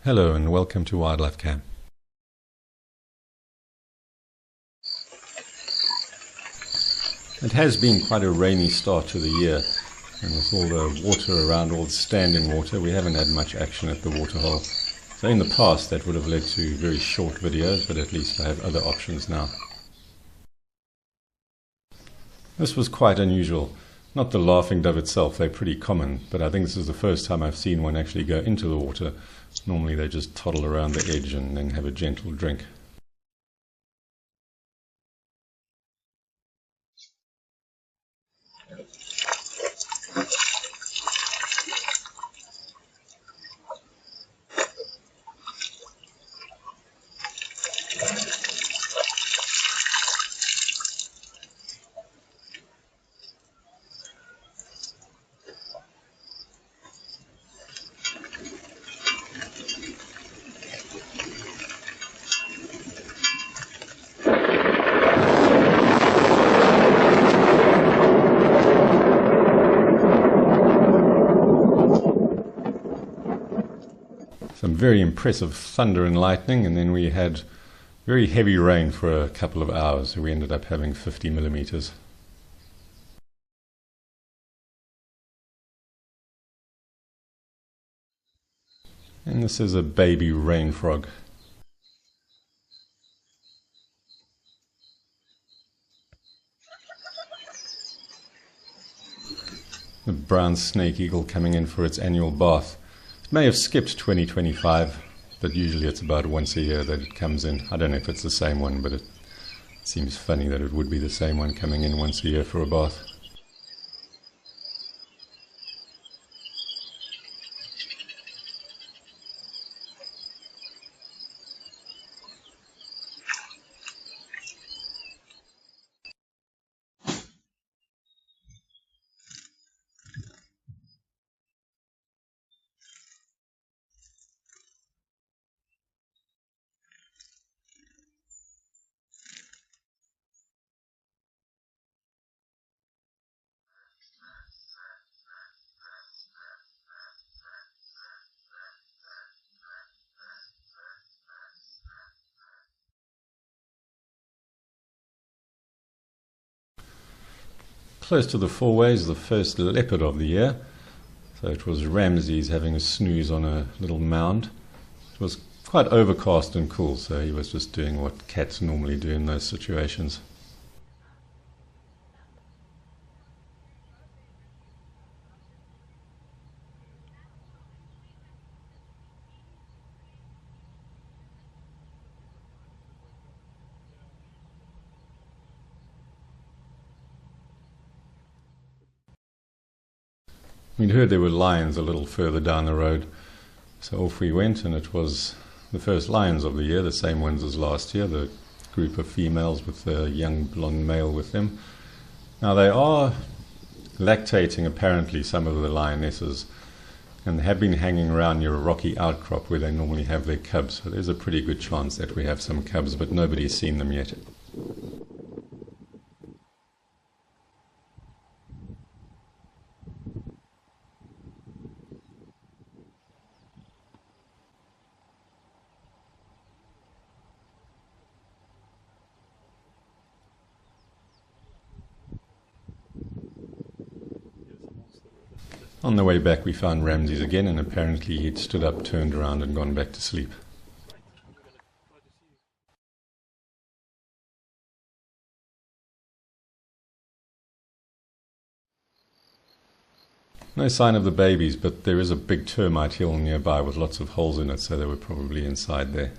Hello and welcome to Wildlife Camp. It has been quite a rainy start to the year, and with all the water around, all the standing water, we haven't had much action at the Waterhole. So in the past that would have led to very short videos, but at least I have other options now. This was quite unusual. Not the laughing dove itself, they're pretty common, but I think this is the first time I've seen one actually go into the water. Normally they just toddle around the edge and then have a gentle drink. Some very impressive thunder and lightning, and then we had very heavy rain for a couple of hours. We ended up having 50 millimeters. And this is a baby rain frog. The brown snake eagle coming in for its annual bath. It may have skipped 2025, but usually it's about once a year that it comes in. I don't know if it's the same one, but it seems funny that it would be the same one coming in once a year for a bath. Close to the foreways, the first leopard of the year. So it was Ramses having a snooze on a little mound. It was quite overcast and cool, so he was just doing what cats normally do in those situations. We'd heard there were lions a little further down the road, so off we went, and it was the first lions of the year, the same ones as last year, the group of females with the young blonde male with them. Now they are lactating apparently, some of the lionesses, and they have been hanging around near a rocky outcrop where they normally have their cubs, so there's a pretty good chance that we have some cubs, but nobody's seen them yet. On the way back we found Ramses again, and apparently he'd stood up, turned around and gone back to sleep. No sign of the babies, but there is a big termite hill nearby with lots of holes in it, so they were probably inside there.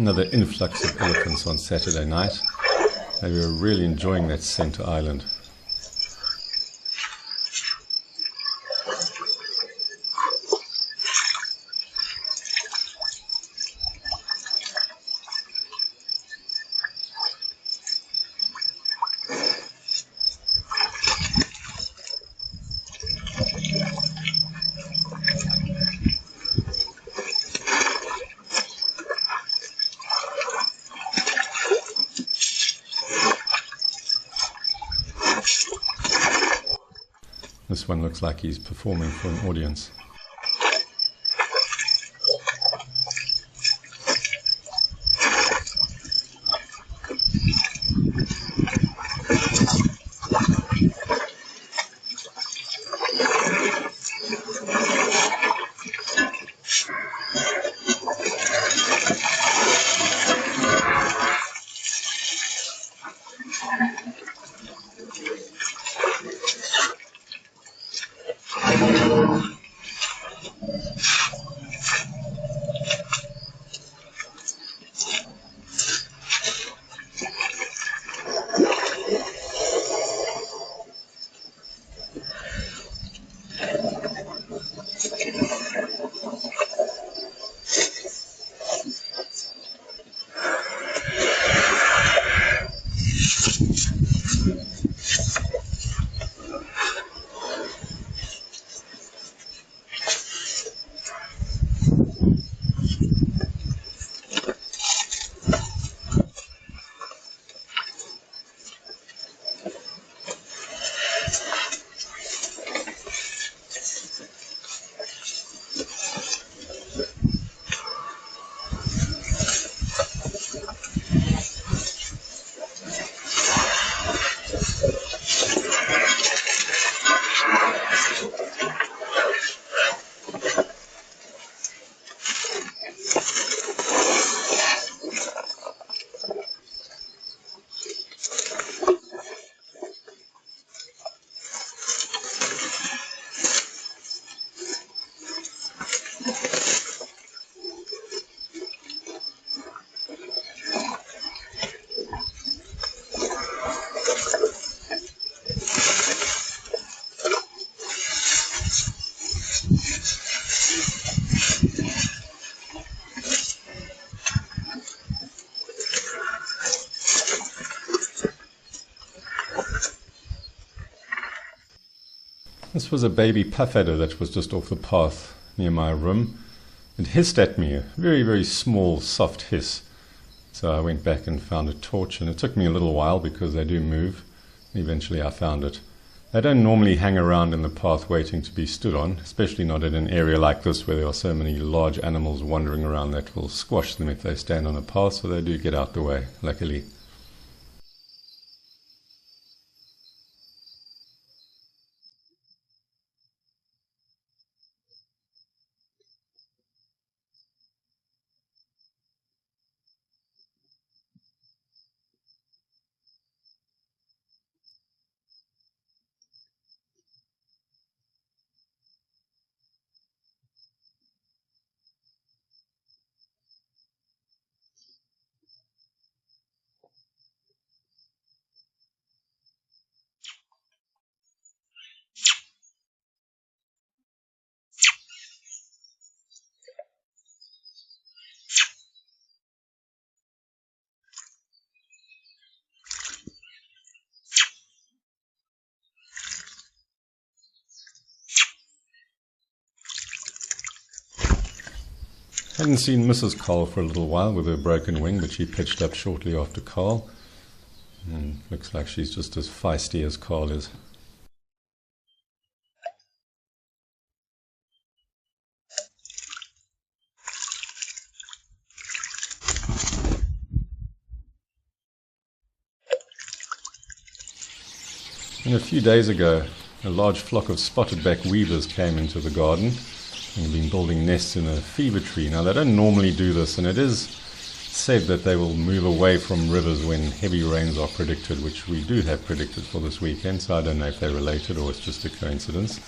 another influx of elephants on Saturday night. They were really enjoying that centre island. This one looks like he's performing for an audience. This was a baby puff adder that was just off the path near my room. It hissed at me, a very, very small, soft hiss. So I went back and found a torch, and it took me a little while because they do move. Eventually I found it. They don't normally hang around in the path waiting to be stood on, especially not in an area like this where there are so many large animals wandering around that will squash them if they stand on a path, so they do get out the way, luckily. Hadn't seen Mrs. Carl for a little while with her broken wing, but she pitched up shortly after Carl. And looks like she's just as feisty as Carl is. And a few days ago, a large flock of spotted-back weavers came into the garden and have been building nests in a fever tree. Now, they don't normally do this, and it is said that they will move away from rivers when heavy rains are predicted, which we do have predicted for this weekend, so I don't know if they're related or it's just a coincidence.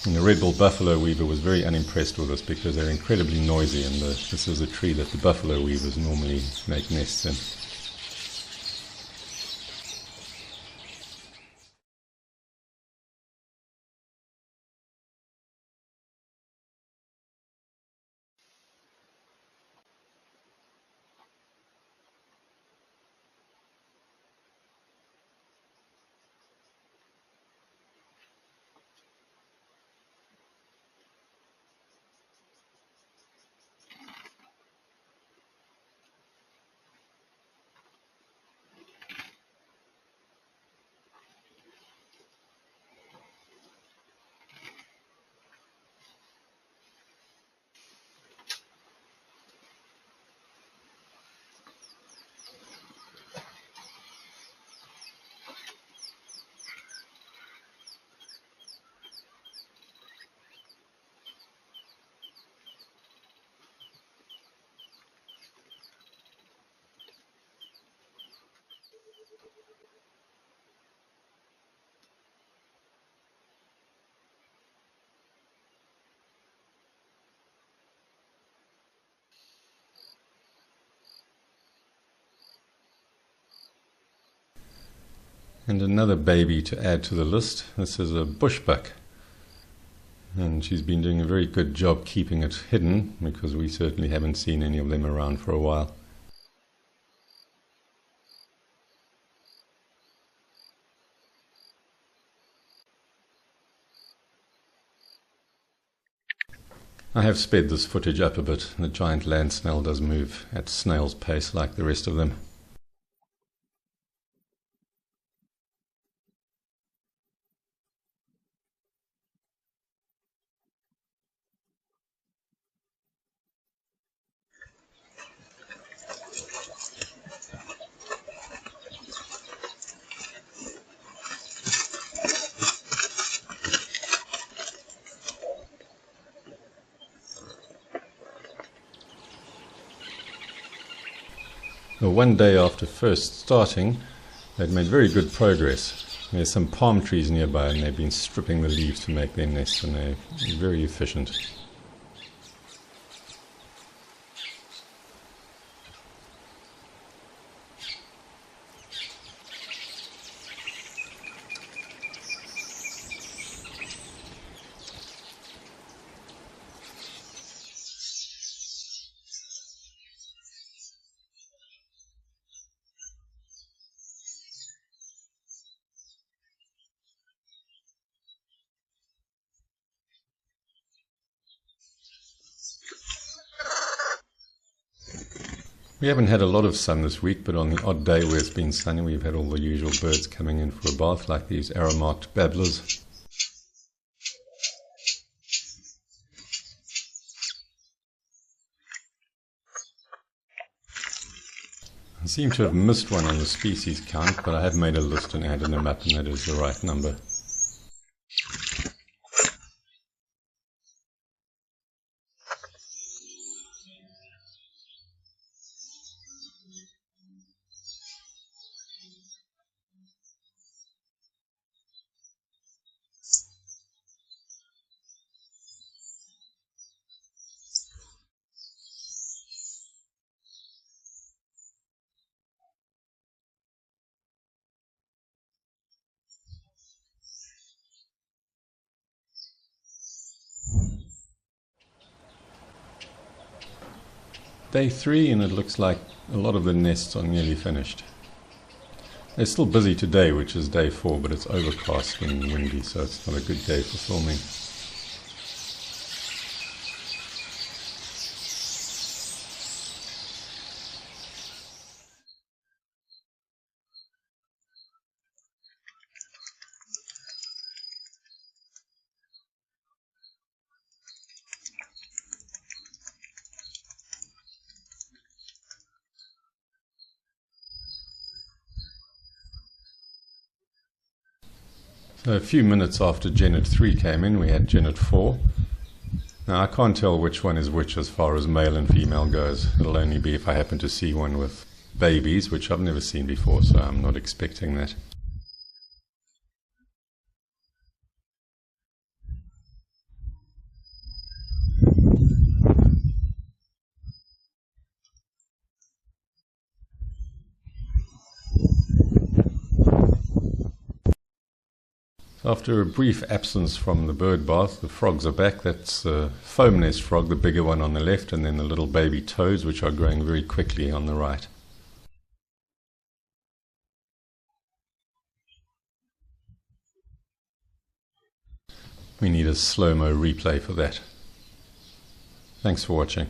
And the red-billed buffalo weaver was very unimpressed with us because they're incredibly noisy, and this is a tree that the buffalo weavers normally make nests in. And another baby to add to the list. This is a bushbuck. And she's been doing a very good job keeping it hidden, because we certainly haven't seen any of them around for a while. I have sped this footage up a bit. The giant land snail does move at snail's pace like the rest of them. Well, one day after first starting, they'd made very good progress. There's some palm trees nearby, and they've been stripping the leaves to make their nests, and they're very efficient. We haven't had a lot of sun this week, but on the odd day where it's been sunny, we've had all the usual birds coming in for a bath, like these arrow-marked babblers. I seem to have missed one on the species count, but I have made a list and added them up, and that is the right number. Day 3, and it looks like a lot of the nests are nearly finished. They're still busy today, which is day 4, but it's overcast and windy, so it's not a good day for filming. So a few minutes after Genet 3 came in, we had Genet 4. Now I can't tell which one is which as far as male and female goes. It'll only be if I happen to see one with babies, which I've never seen before, so I'm not expecting that. So after a brief absence from the bird bath, the frogs are back. That's the foam nest frog, the bigger one on the left, and then the little baby toads, which are growing very quickly on the right. We need a slow-mo replay for that. Thanks for watching.